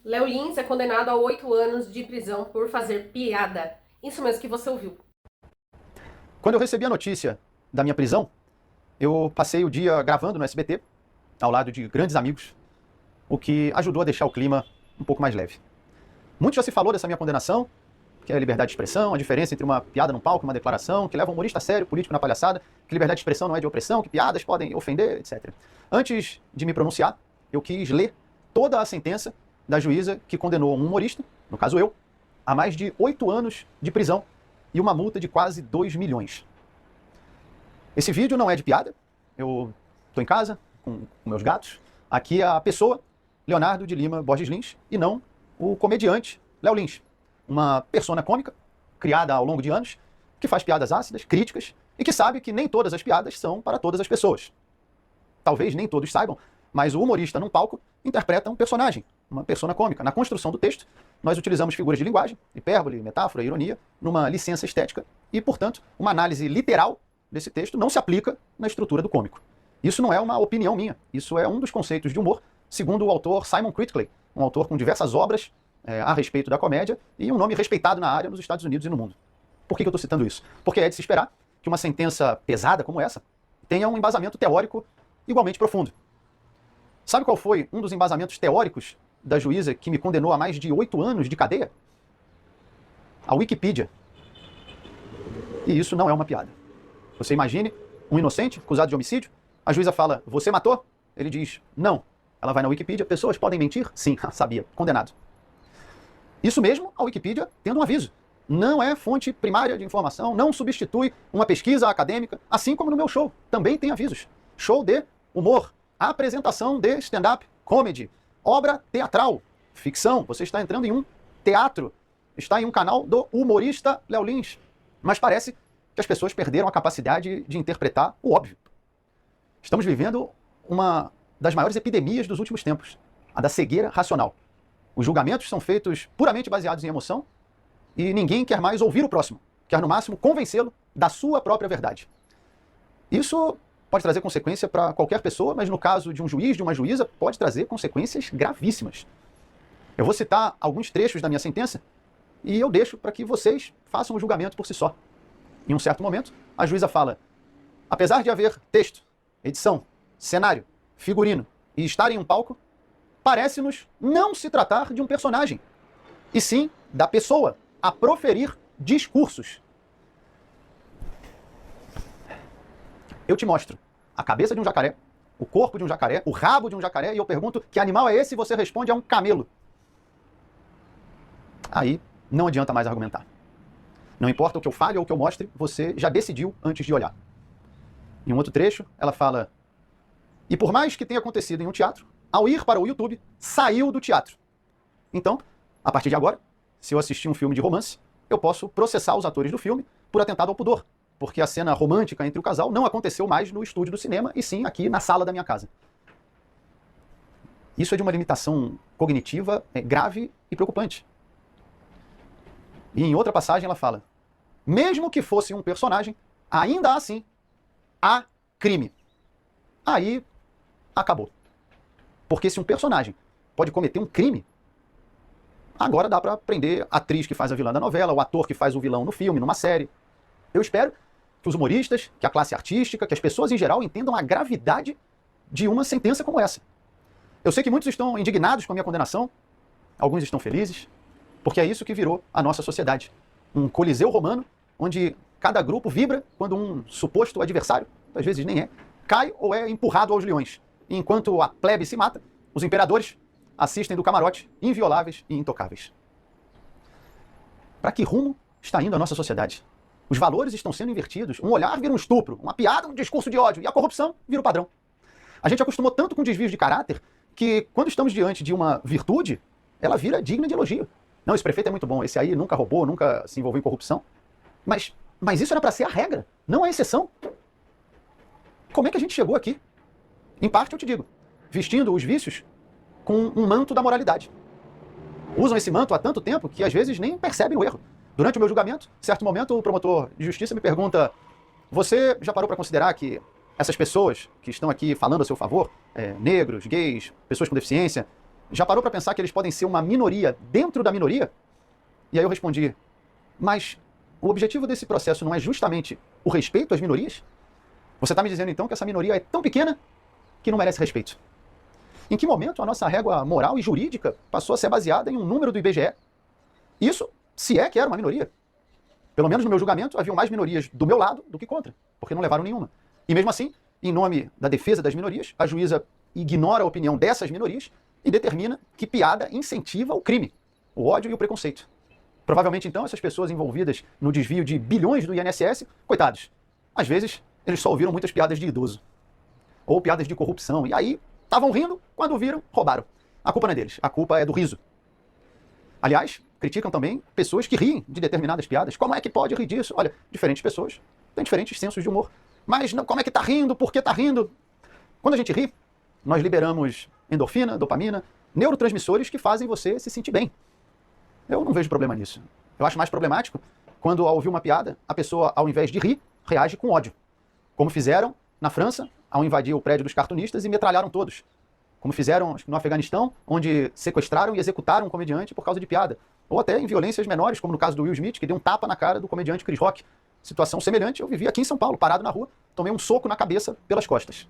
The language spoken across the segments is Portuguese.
Léo Lins é condenado a 8 anos de prisão por fazer piada. Isso mesmo que você ouviu. Quando eu recebi a notícia da minha prisão, eu passei o dia gravando no SBT, ao lado de grandes amigos, o que ajudou a deixar o clima um pouco mais leve. Muito já se falou dessa minha condenação, que é a liberdade de expressão, a diferença entre uma piada num palco e uma declaração, que leva um humorista a sério, político na palhaçada, que liberdade de expressão não é de opressão, que piadas podem ofender, etc. Antes de me pronunciar, eu quis ler toda a sentença da juíza que condenou um humorista, no caso eu, a mais de 8 anos de prisão e uma multa de quase 2 milhões. Esse vídeo não é de piada, eu estou em casa com meus gatos. Aqui é a pessoa, Leonardo de Lima Borges Lins, e não o comediante Léo Lins, uma persona cômica, criada ao longo de anos, que faz piadas ácidas, críticas, e que sabe que nem todas as piadas são para todas as pessoas. Talvez nem todos saibam, mas o humorista num palco interpreta um personagem, uma persona cômica. Na construção do texto, nós utilizamos figuras de linguagem, hipérbole, metáfora, ironia, numa licença estética, e, portanto, uma análise literal desse texto não se aplica na estrutura do cômico. Isso não é uma opinião minha, isso é um dos conceitos de humor, segundo o autor Simon Critickley, um autor com diversas obras a respeito da comédia e um nome respeitado na área nos Estados Unidos e no mundo. Por que eu estou citando isso? Porque é de se esperar que uma sentença pesada como essa tenha um embasamento teórico igualmente profundo. Sabe qual foi um dos embasamentos teóricos da juíza que me condenou a mais de 8 anos de cadeia? A Wikipedia. E isso não é uma piada. Você imagine um inocente acusado de homicídio, a juíza fala, você matou? Ele diz, não. Ela vai na Wikipedia, pessoas podem mentir? Sim, sabia, condenado. Isso mesmo, a Wikipedia tendo um aviso. Não é fonte primária de informação, não substitui uma pesquisa acadêmica, assim como no meu show, também tem avisos. Show de humor, apresentação de stand-up comedy, obra teatral, ficção, você está entrando em um teatro, está em um canal do humorista Léo Lins. Mas parece que as pessoas perderam a capacidade de interpretar o óbvio. Estamos vivendo uma das maiores epidemias dos últimos tempos, a da cegueira racional. Os julgamentos são feitos puramente baseados em emoção e ninguém quer mais ouvir o próximo, quer no máximo convencê-lo da sua própria verdade. Isso pode trazer consequência para qualquer pessoa, mas no caso de um juiz, de uma juíza, pode trazer consequências gravíssimas. Eu vou citar alguns trechos da minha sentença e eu deixo para que vocês façam o julgamento por si só. Em um certo momento, a juíza fala, apesar de haver texto, edição, cenário, figurino e estar em um palco, parece-nos não se tratar de um personagem, e sim da pessoa a proferir discursos. Eu te mostro a cabeça de um jacaré, o corpo de um jacaré, o rabo de um jacaré, e eu pergunto que animal é esse e você responde é um camelo. Aí não adianta mais argumentar. Não importa o que eu fale ou o que eu mostre, você já decidiu antes de olhar. Em um outro trecho, ela fala, e por mais que tenha acontecido em um teatro, ao ir para o YouTube, saiu do teatro. Então, a partir de agora, se eu assistir um filme de romance, eu posso processar os atores do filme por atentado ao pudor, porque a cena romântica entre o casal não aconteceu mais no estúdio do cinema, e sim aqui na sala da minha casa. Isso é de uma limitação cognitiva grave e preocupante. E em outra passagem ela fala, mesmo que fosse um personagem, ainda assim, há crime. Aí, acabou. Porque se um personagem pode cometer um crime, agora dá pra prender a atriz que faz a vilã da novela, o ator que faz o vilão no filme, numa série. Eu espero que os humoristas, que a classe artística, que as pessoas em geral entendam a gravidade de uma sentença como essa. Eu sei que muitos estão indignados com a minha condenação, alguns estão felizes, porque é isso que virou a nossa sociedade. Um coliseu romano, onde cada grupo vibra quando um suposto adversário, às vezes nem é, cai ou é empurrado aos leões. E enquanto a plebe se mata, os imperadores assistem do camarote, invioláveis e intocáveis. Para que rumo está indo a nossa sociedade? Os valores estão sendo invertidos, um olhar vira um estupro, uma piada um discurso de ódio, e a corrupção vira o padrão. A gente acostumou tanto com desvios de caráter, que quando estamos diante de uma virtude, ela vira digna de elogio. Não, esse prefeito é muito bom, esse aí nunca roubou, nunca se envolveu em corrupção. Mas isso era para ser a regra, não a exceção. Como é que a gente chegou aqui? Em parte, eu te digo, vestindo os vícios com um manto da moralidade. Usam esse manto há tanto tempo que às vezes nem percebem o erro. Durante o meu julgamento, em certo momento, o promotor de justiça me pergunta, você já parou para considerar que essas pessoas que estão aqui falando a seu favor, negros, gays, pessoas com deficiência, Já parou para pensar que eles podem ser uma minoria dentro da minoria? E aí eu respondi, mas o objetivo desse processo não é justamente o respeito às minorias? Você está me dizendo então que essa minoria é tão pequena que não merece respeito? Em que momento a nossa régua moral e jurídica passou a ser baseada em um número do IBGE? Isso, se é que era uma minoria. Pelo menos no meu julgamento, haviam mais minorias do meu lado do que contra, porque não levaram nenhuma. E mesmo assim, em nome da defesa das minorias, a juíza ignora a opinião dessas minorias e determina que piada incentiva o crime, o ódio e o preconceito. Provavelmente, então, essas pessoas envolvidas no desvio de bilhões do INSS, coitados, às vezes eles só ouviram muitas piadas de idoso. Ou piadas de corrupção. E aí, estavam rindo, quando viram, roubaram. A culpa não é deles, a culpa é do riso. Aliás, criticam também pessoas que riem de determinadas piadas. Como é que pode rir disso? Olha, diferentes pessoas têm diferentes sensos de humor. Mas não, como é que tá rindo? Por que tá rindo? Quando a gente ri, nós liberamos endorfina, dopamina, neurotransmissores que fazem você se sentir bem. Eu não vejo problema nisso. Eu acho mais problemático quando, ao ouvir uma piada, a pessoa, ao invés de rir, reage com ódio. Como fizeram na França, ao invadir o prédio dos cartunistas e metralharam todos. Como fizeram no Afeganistão, onde sequestraram e executaram um comediante por causa de piada. Ou até em violências menores, como no caso do Will Smith, que deu um tapa na cara do comediante Chris Rock. Situação semelhante eu vivi aqui em São Paulo, parado na rua, tomei um soco na cabeça pelas costas.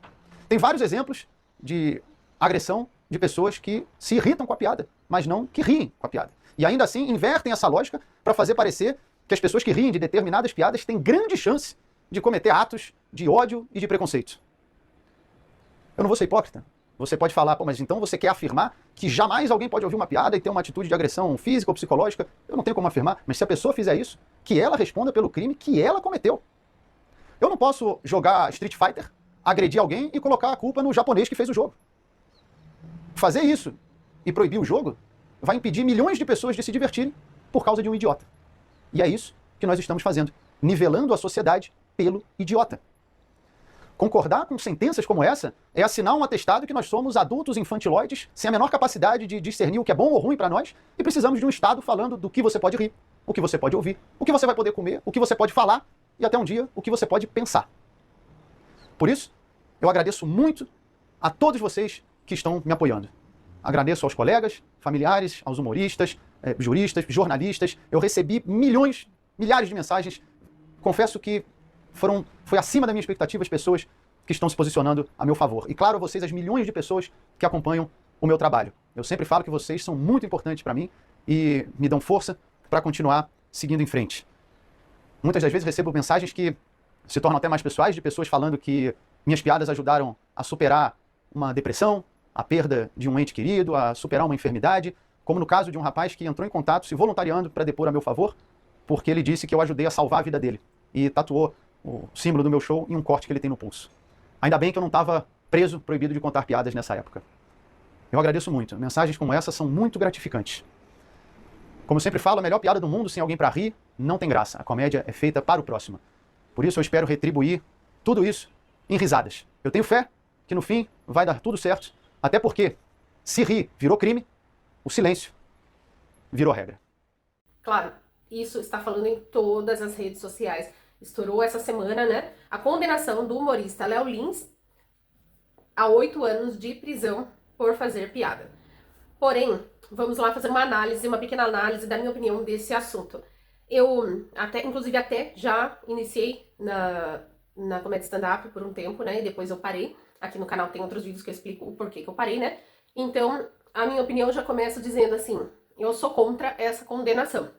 Tem vários exemplos de agressão de pessoas que se irritam com a piada, mas não que riem com a piada. E ainda assim invertem essa lógica para fazer parecer que as pessoas que riem de determinadas piadas têm grande chance de cometer atos de ódio e de preconceito. Eu não vou ser hipócrita. Você pode falar, pô, mas então você quer afirmar que jamais alguém pode ouvir uma piada e ter uma atitude de agressão física ou psicológica? Eu não tenho como afirmar, mas se a pessoa fizer isso, que ela responda pelo crime que ela cometeu. Eu não posso jogar Street Fighter, agredir alguém e colocar a culpa no japonês que fez o jogo. Fazer isso e proibir o jogo vai impedir milhões de pessoas de se divertirem por causa de um idiota. E é isso que nós estamos fazendo, nivelando a sociedade pelo idiota. Concordar com sentenças como essa é assinar um atestado que nós somos adultos infantiloides, sem a menor capacidade de discernir o que é bom ou ruim para nós, e precisamos de um Estado falando do que você pode rir, o que você pode ouvir, o que você vai poder comer, o que você pode falar, e até um dia, o que você pode pensar. Por isso, eu agradeço muito a todos vocês que estão me apoiando. Agradeço aos colegas, familiares, aos humoristas, juristas, jornalistas. Eu recebi milhares de mensagens. Confesso que foi acima da minha expectativa as pessoas que estão se posicionando a meu favor. E claro, vocês, as milhões de pessoas que acompanham o meu trabalho. Eu sempre falo que vocês são muito importantes para mim e me dão força para continuar seguindo em frente. Muitas das vezes recebo mensagens que se tornam até mais pessoais, de pessoas falando que minhas piadas ajudaram a superar uma depressão, a perda de um ente querido, a superar uma enfermidade, como no caso de um rapaz que entrou em contato se voluntariando para depor a meu favor, porque ele disse que eu ajudei a salvar a vida dele e tatuou o símbolo do meu show em um corte que ele tem no pulso. Ainda bem que eu não estava preso, proibido de contar piadas nessa época. Eu agradeço muito. Mensagens como essa são muito gratificantes. Como eu sempre falo, a melhor piada do mundo sem alguém para rir não tem graça. A comédia é feita para o próximo. Por isso eu espero retribuir tudo isso em risadas. Eu tenho fé que no fim vai dar tudo certo, até porque se rir virou crime, o silêncio virou regra. Claro, isso está falando em todas as redes sociais. Estourou essa semana, né, a condenação do humorista Léo Lins a 8 anos de prisão por fazer piada. Porém, vamos lá fazer uma pequena análise da minha opinião desse assunto. Eu inclusive até já iniciei na comédia stand-up por um tempo, né, e depois eu parei. Aqui no canal tem outros vídeos que eu explico o porquê que eu parei, né. Então, a minha opinião já começa dizendo assim, eu sou contra essa condenação.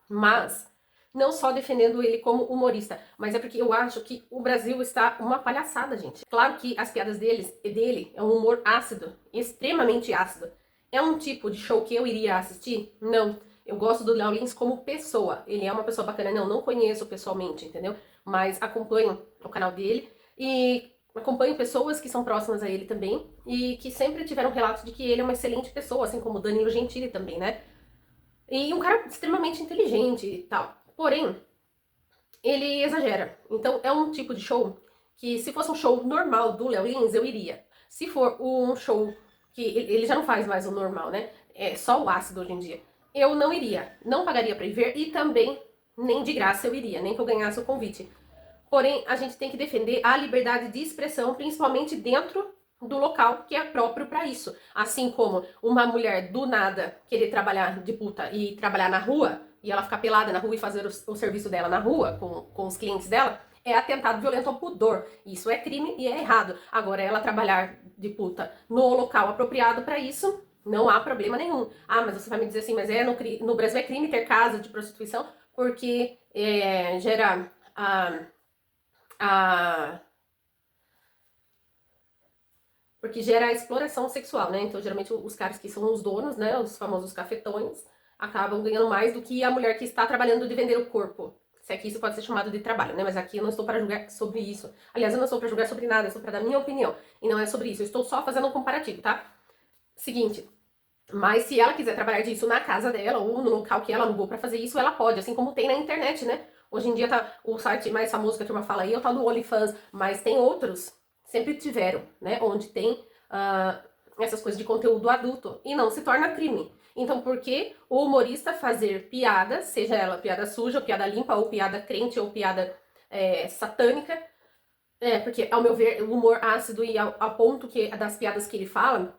Mas não só defendendo ele como humorista, mas é porque eu acho que o Brasil está uma palhaçada, gente. Claro que as piadas dele é um humor ácido, extremamente ácido. É um tipo de show que eu iria assistir? Não. Eu gosto do Léo Lins como pessoa. Ele é uma pessoa bacana. Não conheço pessoalmente, entendeu? Mas acompanho o canal dele e acompanho pessoas que são próximas a ele também e que sempre tiveram relatos de que ele é uma excelente pessoa, assim como o Danilo Gentili também, né? E um cara extremamente inteligente e tal. Porém, ele exagera. Então, é um tipo de show que, se fosse um show normal do Léo Lins, eu iria. Se for um show que ele já não faz mais o normal, né? É só o ácido hoje em dia. Eu não iria. Não pagaria pra ir ver e também nem de graça eu iria, nem que eu ganhasse o convite. Porém, a gente tem que defender a liberdade de expressão, principalmente dentro do local que é próprio para isso. Assim como uma mulher do nada querer trabalhar de puta e trabalhar na rua, e ela ficar pelada na rua e fazer o serviço dela na rua com os clientes dela, é atentado violento ao pudor. Isso é crime e é errado. Agora, ela trabalhar de puta no local apropriado para isso, não há problema nenhum. Ah, mas você vai me dizer assim, mas no Brasil é crime ter casa de prostituição porque gera porque gera a exploração sexual, né? Então, geralmente, os caras que são os donos, né, os famosos cafetões, acabam ganhando mais do que a mulher que está trabalhando de vender o corpo. Se é que isso pode ser chamado de trabalho, né? Mas aqui eu não estou para julgar sobre isso. Aliás, eu não estou para julgar sobre nada, eu estou para dar minha opinião. E não é sobre isso, eu estou só fazendo um comparativo, tá? Seguinte, mas se ela quiser trabalhar disso na casa dela ou no local que ela alugou para fazer isso, ela pode, assim como tem na internet, né? Hoje em dia tá o site mais famoso que a turma fala aí é o tal do OnlyFans, mas tem outros, sempre tiveram, né? Onde tem essas coisas de conteúdo adulto e não se torna crime. Então, por que o humorista fazer piada, seja ela piada suja, ou piada limpa, ou piada crente, ou piada satânica? Porque, ao meu ver, o humor ácido e ao ponto que das piadas que ele fala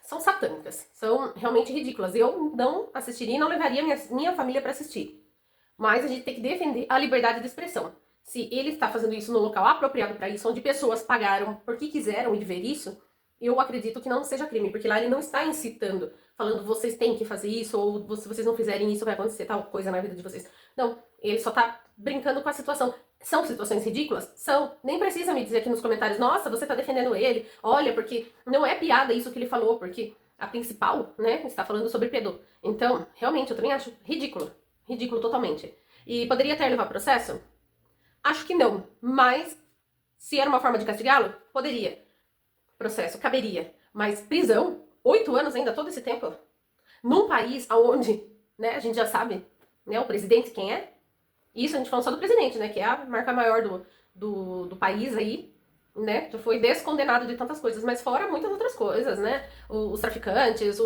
são satânicas, são realmente ridículas. Eu não assistiria e não levaria minha família para assistir. Mas a gente tem que defender a liberdade de expressão. Se ele está fazendo isso no local apropriado para isso, onde pessoas pagaram porque quiseram ir ver isso, eu acredito que não seja crime, porque lá ele não está incitando, falando vocês têm que fazer isso, ou se vocês não fizerem isso vai acontecer tal coisa na vida de vocês. Não, ele só tá brincando com a situação. São situações ridículas? São. Nem precisa me dizer aqui nos comentários, nossa, você tá defendendo ele, olha, porque não é piada isso que ele falou, porque a principal, né, está falando sobre pedô. Então, realmente, eu também acho ridículo. Ridículo totalmente. E poderia até levar processo? Acho que não, mas se era uma forma de castigá-lo, poderia. Processo, caberia. Mas prisão, 8 anos ainda, todo esse tempo, num país onde, né, a gente já sabe, né, o presidente quem é. Isso a gente falando só do presidente, né, que é a marca maior do país aí, né, já foi descondenado de tantas coisas, mas fora muitas outras coisas, né, os traficantes,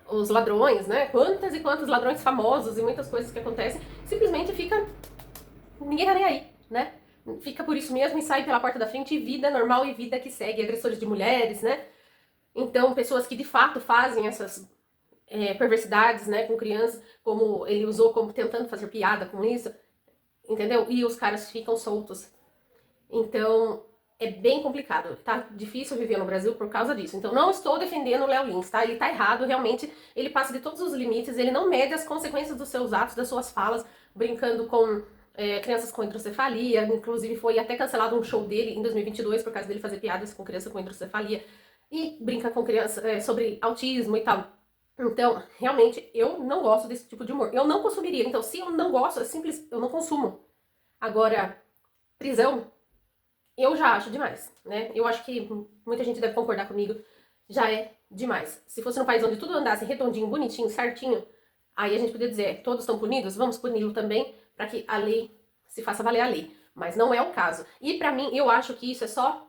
os ladrões, né, quantas e quantos ladrões famosos e muitas coisas que acontecem, simplesmente fica, ninguém tá nem aí, né, fica por isso mesmo e sai pela porta da frente e vida normal e vida que segue, agressores de mulheres, né, então pessoas que de fato fazem essas perversidades, né, com crianças, como ele usou como tentando fazer piada com isso, entendeu? E os caras ficam soltos. Então, é bem complicado, tá difícil viver no Brasil por causa disso. Então, não estou defendendo o Léo Lins, tá? Ele tá errado, realmente, ele passa de todos os limites, ele não mede as consequências dos seus atos, das suas falas, brincando com crianças com hidrocefalia, inclusive foi até cancelado um show dele em 2022 por causa dele fazer piadas com criança com hidrocefalia, e brinca com criança sobre autismo e tal. Então, realmente, eu não gosto desse tipo de humor. Eu não consumiria. Então, se eu não gosto, é simples, eu não consumo. Agora, prisão, eu já acho demais, né? Eu acho que muita gente deve concordar comigo, já é demais. Se fosse num país onde tudo andasse redondinho, bonitinho, certinho, aí a gente poderia dizer, todos estão punidos, vamos puni-lo também, para que a lei se faça valer a lei. Mas não é o caso. E pra mim, eu acho que isso é só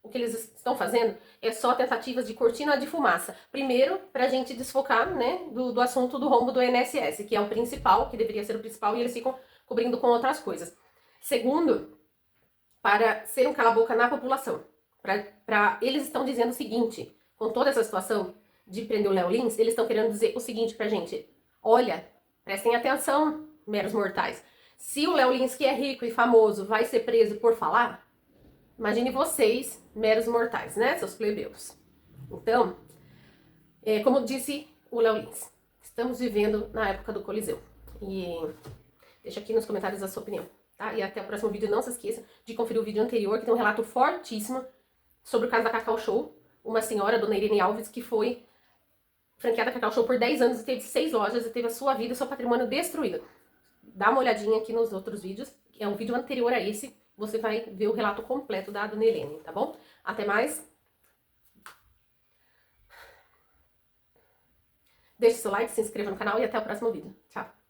o que eles estão fazendo é só tentativas de cortina de fumaça. Primeiro, para a gente desfocar, né, do assunto do rombo do INSS, que é o principal, que deveria ser o principal, e eles ficam cobrindo com outras coisas. Segundo, para ser um cala-boca na população. Eles estão dizendo o seguinte, com toda essa situação de prender o Léo Lins, eles estão querendo dizer o seguinte pra gente, olha, prestem atenção, meros mortais, se o Léo Lins, que é rico e famoso, vai ser preso por falar, imagine vocês, meros mortais, né, seus plebeus. Então, como disse o Léo Lins, estamos vivendo na época do Coliseu. E deixa aqui nos comentários a sua opinião, tá? E até o próximo vídeo. Não se esqueça de conferir o vídeo anterior, que tem um relato fortíssimo sobre o caso da Cacau Show. Uma senhora, dona Irene Alves, que foi franqueada Cacau Show por 10 anos e teve 6 lojas e teve a sua vida e seu patrimônio destruído. Dá uma olhadinha aqui nos outros vídeos. É um vídeo anterior a esse. Você vai ver o relato completo da dona Helene, tá bom? Até mais. Deixe seu like, se inscreva no canal e até o próximo vídeo. Tchau!